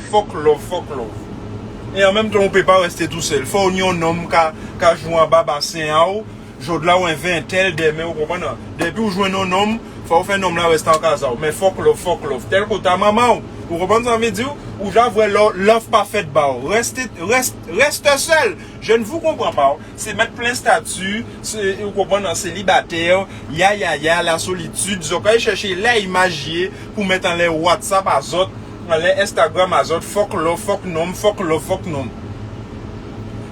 fuck love. Et en même temps, on peut pas rester tout seul. Faut un homme qui a joué en bas bassin à eau. Aujourd'hui là, on invente tel demain, vous comprenez? Depuis où jouer un homme, faut faire un homme là rester en casa. Mais fuck love. Tel que ta maman, vous comprenez ce que ça veut dire? Ou j'avoue love pas faite bas. Reste seul. Je ne vous comprends pas. C'est mettre plein statut, vous comprenez, célibataire, ya, la solitude. Vous allez chercher les images pour mettre en les WhatsApp à autres, en les Instagram à autres. Fuck love.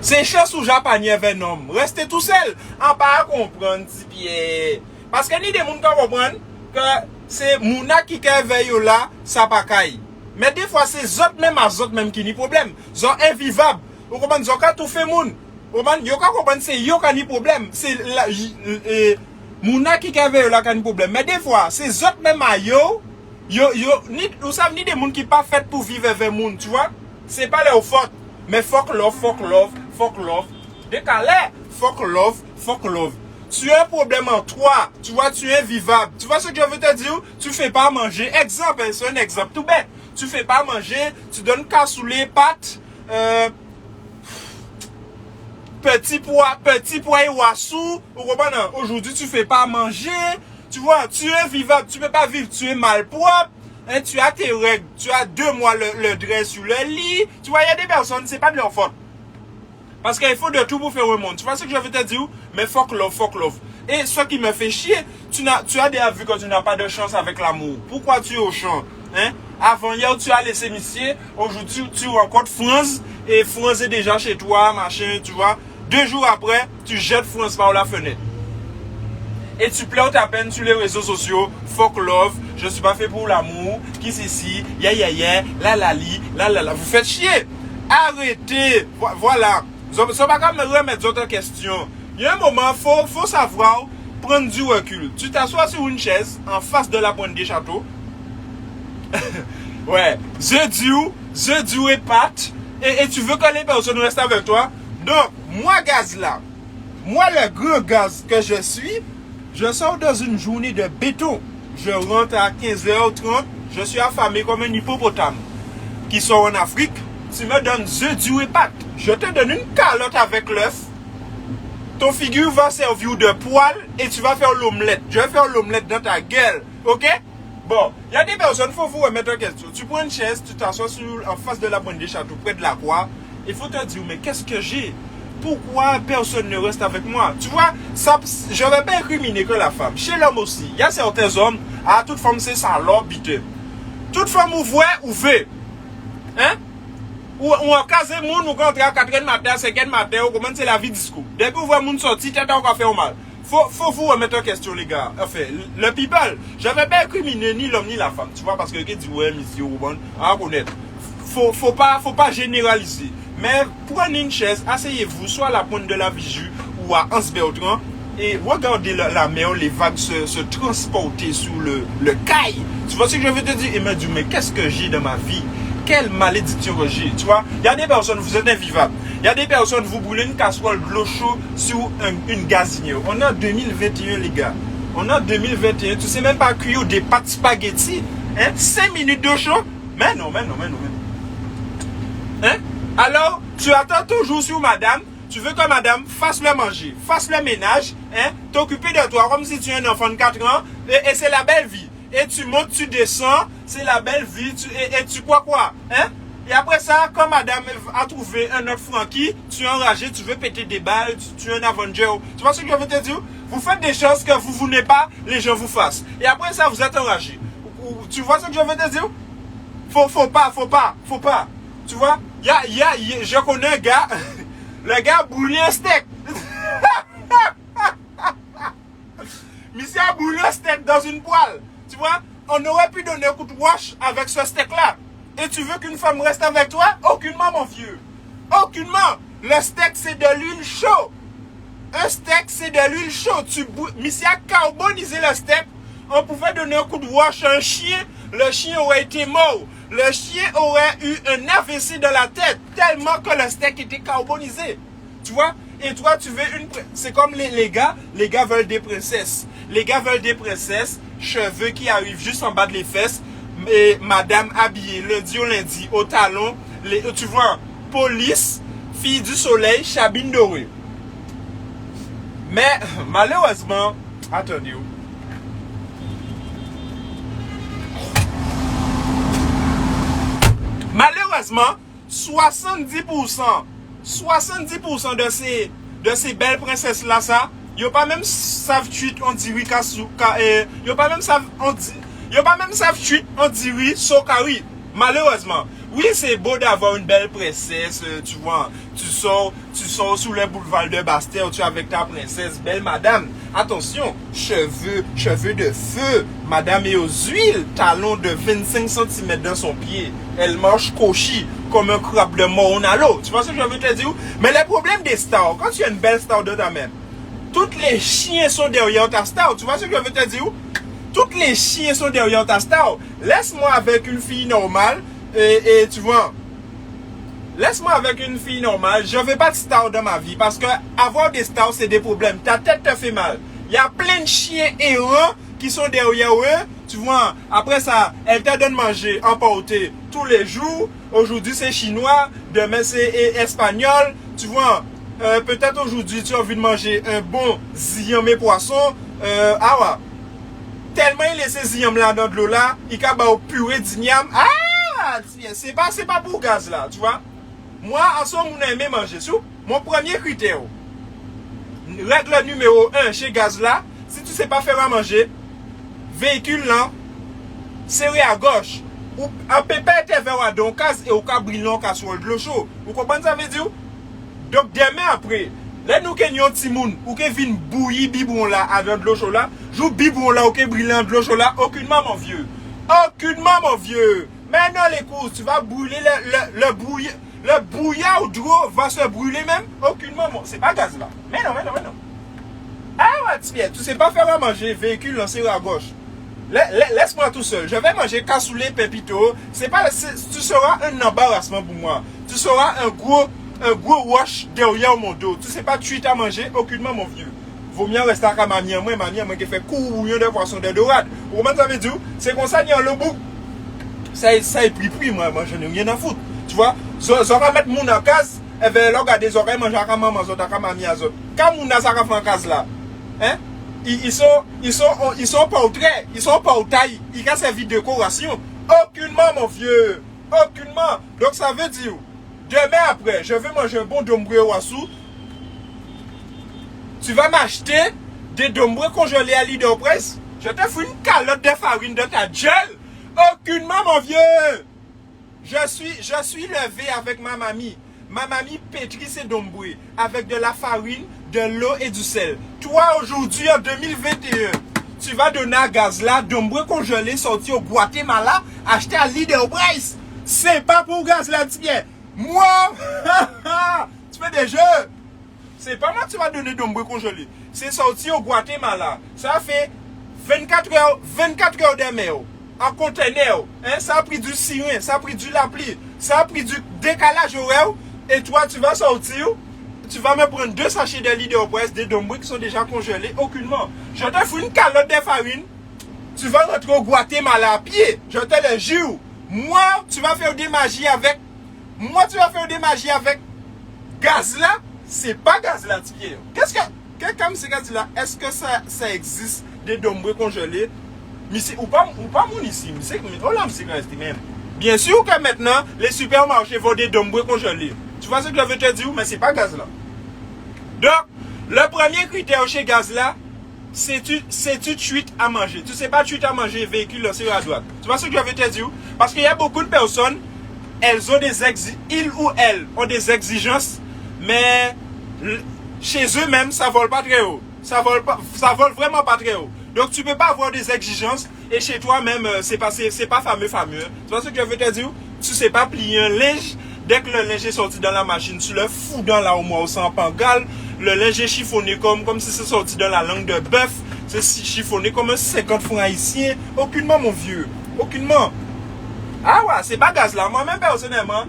C'est chose où j'appagne avec un homme. Restez tout seul. En pas comprendre, si bien. Parce que ni des gens qui comprennent que c'est Mouna qui veille là, ça pas caille. Mais des fois, c'est les autres même qui n'y problème. Ils sont invivables. Vous comprenez? Ils ont tout fait moun. Vous comprenez? Ils comprennent c'est yo qui n'y problème. C'est Mouna qui veille là qui n'y problème. Mais des fois, c'est autres même à yo, vous savez, ni des gens qui pas fait pour vivre avec moun, tu vois? C'est pas leur faute. Mais fuck love. Décalé, fuck love. Tu as un problème en toi. Tu vois, tu es invivable. Tu vois ce que je veux te dire? Tu fais pas manger. Exemple, c'est un exemple tout bête. Tu fais pas manger. Tu donnes cassoulet, pâtes, petit pois et wassou. Aujourd'hui, tu fais pas manger. Tu vois, tu es invivable. Tu peux pas vivre. Tu es malpropre. Hein, tu as tes règles, tu as 2 mois le dress sur le lit. Tu vois, il y a des personnes, c'est pas de leur faute. Parce qu'il faut de tout pour faire le monde. Tu vois ce que je veux te dire? Mais fuck love. Et ce qui me fait chier, tu as déjà vu que tu n'as pas de chance avec l'amour. Pourquoi tu es au champ? Hein? Avant hier, tu as laissé Missier. Aujourd'hui, tu rencontres France. Et France est déjà chez toi, machin, tu vois. 2 jours après, tu jettes France par la fenêtre. Et tu pleures ta peine sur les réseaux sociaux. Fuck love, je suis pas fait pour l'amour. Qui c'est si, ya, la. Vous faites chier. Arrêtez. Voilà. Vous ne pas comme me remettre d'autres questions. Il y a un moment, faut savoir prendre du recul. Tu t'assois sur une chaise en face de la pointe des châteaux. Ouais. The Dieu et Pat. Et tu veux que les personnes restent avec toi. Donc, moi, gaz là. Moi, le gros gaz que je suis. Je sors dans une journée de béton. Je rentre à 15h30. Je suis affamé comme un hippopotame qui sort en Afrique. Tu me donnes œufs durs et pâtes. Je te donne une calotte avec l'œuf. Ton figure va servir de poêle et tu vas faire l'omelette. Je vais faire l'omelette dans ta gueule. Ok? Bon, il y a des personnes, il faut vous remettre en question. Tu prends une chaise, tu t'assois en face de la pointe des châteaux, près de la croix. Il faut te dire, mais qu'est-ce que j'ai? Pourquoi personne ne reste avec moi? Tu vois, ça, je ne vais pas incriminer que la femme. Chez l'homme aussi, il y a certains hommes, toute femme c'est ça, l'orbite. Toute femme ouvre. Hein? Ou en cas de monde, ou quand on est à 4h du matin, 5h du matin, on commence la vie discours. Depuis vous voyez monde sortir, tête encore fait mal. Faut vous remettre en question, les gars. Enfin, le people, je ne vais pas incriminer ni l'homme ni la femme. Tu vois, parce que quelqu'un dit, ouais, monsieur, à reconnaître. Faut pas généraliser. Mais prenez une chaise, asseyez-vous soit à la pointe de la Vigie ou à Anse-Bertrand et regardez la mer, les vagues se transporter sous le caille. Tu vois ce que je veux te dire? Et me dire, mais qu'est-ce que j'ai dans ma vie? Quelle malédiction que j'ai? Tu vois, il y a des personnes, vous êtes invivables. Il y a des personnes, vous brûlez une casserole de l'eau chaude sur une gazinière. On est en 2021, les gars. On est en 2021. Tu sais même pas cuire des pâtes spaghetti. Hein? 5 minutes d'eau chaude? Mais non. Hein? Alors, tu attends toujours sur madame, tu veux que madame fasse le manger, fasse le ménage, hein, t'occuper de toi comme si tu es un enfant de 4 ans, et c'est la belle vie. Et tu montes, tu descends, c'est la belle vie, et tu quoi, hein? Et après ça, quand madame a trouvé un autre Francky, tu es enragé, tu veux péter des balles, tu es un Avenger. Tu vois ce que je veux te dire? Vous faites des choses que vous voulez pas, les gens vous fassent. Et après ça, vous êtes enragé. Tu vois ce que je veux te dire? Faut pas. Tu vois? Je connais un gars, le gars brûlé un steak. Monsieur a brûlé un steak dans une poêle. Tu vois? On aurait pu donner un coup de wash avec ce steak-là. Et tu veux qu'une femme reste avec toi? Aucunement, mon vieux. Aucunement. Le steak, c'est de l'huile chaude. Un steak, c'est de l'huile chaude. Monsieur a carbonisé le steak. On pouvait donner un coup de wash à un chien. Le chien aurait été mort. Le chien aurait eu un AVC dans la tête tellement que le steak était carbonisé. Tu vois? Et toi, tu veux une... C'est comme les gars veulent des princesses. Les gars veulent des princesses, cheveux qui arrivent juste en bas de les fesses, et madame habillée lundi au lundi au talon, tu vois, police, fille du soleil, chabine dorée. Mais malheureusement, attendez. Malheureusement, 70% de ces belles princesses là, ça, yo pas même savent tweet on dit oui yo pas même savent tweet on dit oui sokari. Malheureusement, oui, c'est beau d'avoir une belle princesse, tu vois, tu sors sous le boulevard de Bastille, tu es avec ta princesse, belle madame. Attention, cheveux de feu, madame est aux huiles, talons de 25 cm dans son pied. Elle marche cochi comme un crabe de mort à l'eau. Tu vois ce que je veux te dire? Mais le problème des stars, quand tu as une belle star de ta main, toutes les chiens sont derrière ta star. Tu vois ce que je veux te dire? Toutes les chiens sont derrière ta star. Laisse-moi avec une fille normale. Et tu vois, laisse-moi avec une fille normale. Je veux pas de star dans ma vie. Parce que avoir des stars, c'est des problèmes. Ta tête te fait mal. Il y a plein de chiens errants qui sont derrière eux. Tu vois, après ça, elle te donne manger emporté tous les jours. Aujourd'hui, c'est chinois. Demain, c'est espagnol. Tu vois, peut-être aujourd'hui, tu as envie de manger un bon ziyamé poisson. Ah ouais. Tellement il laisse ziyam là dans de l'eau là, il a au purée d'igname. Ah, c'est pas pour gaz là, tu vois. Moi, en ce moment, on aime manger. Mon premier critère, règle numéro 1 chez gaz là, si tu sais pas faire à manger, véhicule là, serré à gauche, ou un pépère te vers à donc et au cas brillant casserole de l'eau chaud. Vous comprenez ça veut dire? Donc demain après, là nous kenyon timoun ou que vin bouilli bibon là avec de l'eau chaude là, jou bibon là ou que brillant de l'eau chaude là, aucunement mon vieux. Aucunement mon vieux. Maintenant les courses, tu vas brûler le bouillard d'eau va se brûler même. Aucunement mon, c'est pas gaz là. Mais non. Ah ouais, tu sais pas faire à manger, véhicule lancé à gauche. Laisse-moi tout seul. Je vais manger cassoulet pépito. Tu seras un embarrassement pour moi. Tu seras un gros wash derrière mon dos. Tu sais pas tu à manger, aucunement mon vieux. Vaut mieux rester à ma mère qui fait couillon de poisson de dorade. Vous comprenez ça veut dire? C'est comme ça, il y a le bout. Ça est pris, moi je n'ai rien à foutre. Tu vois? Ça va mettre mon en case, et bien là, regarde des oreilles, manger à maman, à mamie, à zot. Quand mon a ça fait en case là, hein? Ils sont pas au trait, ils sont pas au taille, ils ont servi de décoration. Aucunement, mon vieux. Aucunement. Donc ça veut dire, demain après, je vais manger un bon dombré wassou. Tu vas m'acheter des dombrés congelés à Leader Press. Je te fous une calotte de farine de ta gueule. Aucunement, mon vieux. Je suis levé avec ma mamie. Ma mamie pétrit ses dombrés avec de la farine, de l'eau et du sel. Toi, aujourd'hui, en 2021, tu vas donner à gaz là, dombré congelé sorti au Guatemala, acheté à Leader Price. C'est pas pour gaz là, tu viens. Moi, tu fais des jeux. C'est pas moi que tu vas donner dombré congelé. C'est sorti au Guatemala. Ça fait 24 heures de mer. En conteneur. Hein? Ça a pris du sirin, ça a pris du lapli, ça a pris du décalage horaire. Et toi, tu vas sortir, tu vas me prendre 2 sachets de Leader Press, des dombrés qui sont déjà congelés, aucunement. Je te fous une calotte de farine, tu vas rentrer au Guatemala à pied, je te le jure. Moi, tu vas faire des magies avec gaz là, c'est pas gaz là, Pierre. Qu'est-ce que, comme c'est gaz là, est-ce que ça existe des dombrés congelés? Mais c'est ou pas mon ici, c'est même. Bien sûr que maintenant, les supermarchés vendent des dombrés congelés. Tu vois ce que je veux te dire, mais c'est pas gaz là. Donc, le premier critère chez gaz là, c'est tu tweet à manger. Tu sais pas tweet à manger, véhicule lancé à droite. Tu vois ce que je veux te dire? Parce qu'il y a beaucoup de personnes, elles ont des exigences, mais chez eux-mêmes, ça vole pas très haut. Ça vole vraiment pas très haut. Donc tu peux pas avoir des exigences et chez toi-même, c'est pas fameux. Tu vois ce que je veux te dire? Tu sais pas plier un linge. Dès que le linge est sorti dans la machine, tu le fous dans la armoire au sang pangal. Le linge est chiffonné comme si c'est sorti dans la langue de bœuf. C'est chiffonné comme un 50 francs haïtien. Aucunement, mon vieux. Aucunement. Ah ouais, c'est pas gaz là. Moi-même, personnellement,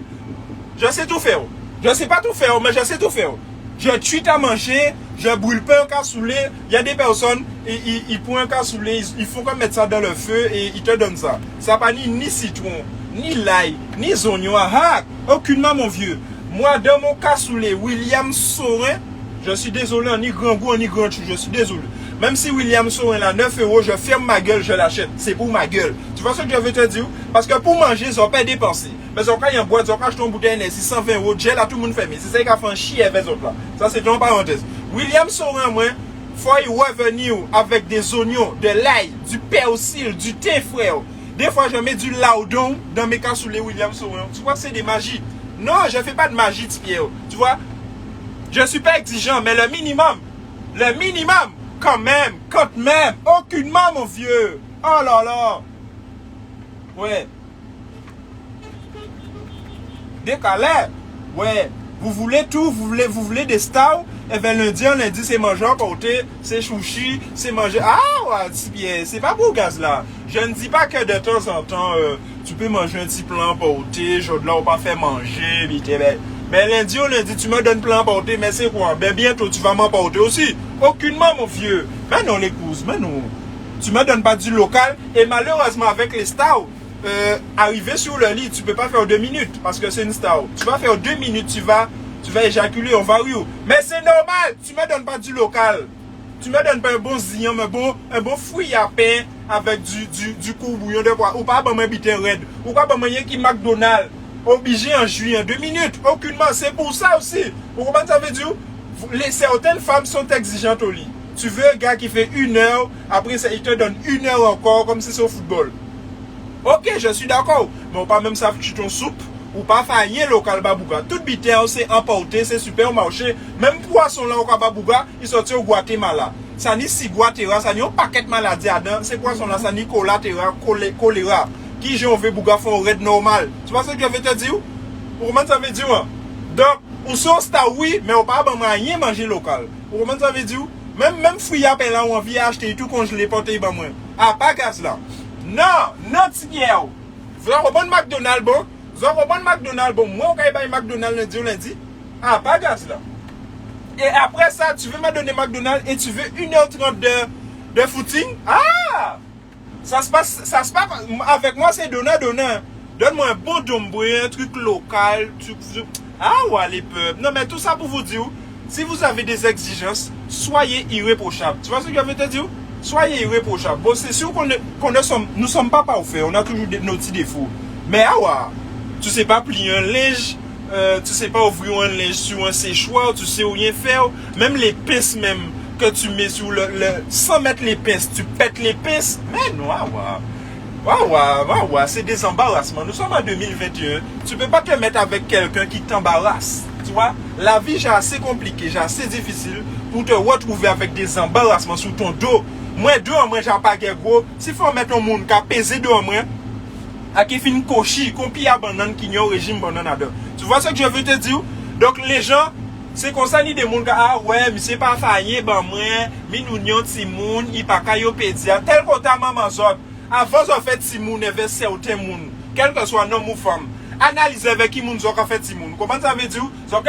je sais tout faire. Je sais pas tout faire, mais je sais tout faire. Je tweet à manger, je brûle pas un cassoulet. Il y a des personnes, ils prennent un cassoulet, ils font comme mettre ça dans le feu et ils te donnent ça. Ça n'a ni citron, ni l'ail, ni oignons. Ah, aucunement, mon vieux. Moi, dans mon cassoulet, William Saurin, je suis désolé, ni grand goût, ni grand chou, je suis désolé. Même si William Saurin là, 9 €, je ferme ma gueule, je l'achète. C'est pour ma gueule. Tu vois ce que je veux te dire? Parce que pour manger, ils n'ont pas dépensé. Mais ils ont quand il y a une boîte, ils ont acheté une bouteille de 620 €, gel à tout le monde fait. Mais c'est ça qui a fait un chier avec les autres là. Ça, c'est une parenthèse. William Saurin, moi, faut y revenir avec des oignons, de l'ail, du persil, du thé, frère. Des fois, je mets du laudon dans mes cassoulets William Saurin. Tu vois que c'est des magies. Non, je ne fais pas de magie, Pierre. Tu vois, je ne suis pas exigeant, mais le minimum, quand même, aucunement, mon vieux. Oh là là. Ouais. Décalé. Ouais. Vous voulez tout, vous voulez des stars. Et bien lundi, c'est manger à côté, c'est chouchi, c'est manger. Ah ouais, c'est bien. C'est pas beau, gaz là. Je ne dis pas que de temps en temps, tu peux manger un petit plan porté, je ne pas faire manger, vite. Mais lundi, tu me donnes plan porté, mais c'est quoi? Ben bientôt, tu vas m'emporter aussi. Aucunement, mon vieux. Mais non, les cousins, mais non. Tu me donnes pas du local. Et malheureusement, avec les stars, arriver sur le lit, tu peux pas faire 2 minutes parce que c'est une star. Tu vas faire 2 minutes, tu vas éjaculer, on va où? Mais c'est normal, tu me donnes pas du local. Tu me donnes pas un bon zignon, un bon fruit à pain avec du courbouillon de poids. Ou pas un bitin red. Ou pas un qui McDonald's. Obligé en juillet, 2 minutes. Aucunement, c'est pour ça aussi. Vous comprenez ça veut dire? Certaines femmes sont exigeantes au lit. Tu veux un gars qui fait 1 heure, après il te donne 1 heure encore, comme si c'est au football. Ok, je suis d'accord. Mais on pas même ça tu ton soupe. Ou pas faire rien local babouga. Tout bitin c'est emporté, c'est supermarché. Même poisson là au babouga, il sorti au Guatemala. Ça ni si Guatemala, ça ni un paquet de maladies dedans. C'est poisson là, ça ni choléra. Qui j'en veux bouga font red normal. Tu vois ce que je veux te dire? Pour comment ça veut dire? Donc, ou sont star oui, mais on pas rien manger local. Pour comment ça veut dire? Même fruits à là, on vient acheter tout congelé porter ben moi. Ah, pas gaz là. Non, petit Pierre. Vous avez un bon McDonald's bon? Vous avez un bon McDonald's bon? Moi, on va McDonald's lundi. Ah, pas gaz là. Et après ça, tu veux me donner McDonald's et tu veux 1h30 de footing? Ah! Ça se passe avec moi, c'est donnant. Donne-moi un bon dombo, un truc local. Ah ouais, les peuples. Non, mais tout ça pour vous dire, si vous avez des exigences, soyez irréprochables. Tu vois ce que je veux te dire? Soyez irréprochables. Bon, c'est sûr nous ne sommes pas parfaits. On a toujours nos petits défauts. Mais ah ouais, tu sais pas plier un linge, tu sais pas ouvrir un linge sur un séchoir, tu sais rien faire. Même les pinces même que tu mets sur sans mettre les pinces, tu pètes les pinces. Mais non, c'est des embarrassements. Nous sommes en 2021. Tu peux pas te mettre avec quelqu'un qui t'embarrasse. Tu vois, la vie j'ai assez compliquée, j'ai assez difficile pour te retrouver avec des embarrassements sur ton dos. Moi, moi, j'ai pas gros. S'il faut mettre un monde qui a pesé de moi, à qui fait une cochille, qu'on pille à banane qui n'y a au régime banane. Tu vois ce que je veux te dire? Donc, les gens, c'est comme ça, ni des gens qui ah ouais, mais c'est pas failli, ben moi, mais nous n'y a pas de il pas qu'à y pédia. Tel qu'on t'a maman zot, avant de faire Timoun, il y avait certains moun, quel que soit homme ou femme. Analysez avec qui moun zot a fait Timoun. Comment ça veut dire? Donc,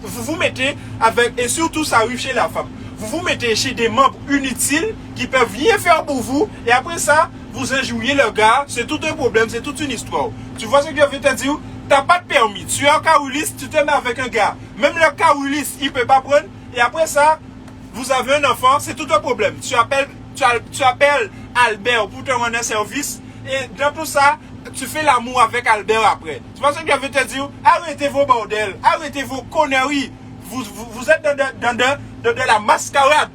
vous vous mettez avec, et surtout ça arrive chez la femme. Vous vous mettez chez des membres inutiles qui peuvent rien faire pour vous, et après ça, vous injuriez le gars, c'est tout un problème, c'est toute une histoire. Tu vois ce que je veux te dire? T'as pas de permis, tu es un caouliste, tu te mets avec un gars. Même le caouliste, il peut pas prendre, et après ça, vous avez un enfant, c'est tout un problème. Tu appelles Albert pour te rendre un service, et dans tout ça, tu fais l'amour avec Albert après. Tu vois ce que je veux te dire? Arrêtez vos bordels, arrêtez vos conneries. Vous êtes dans de la mascarade.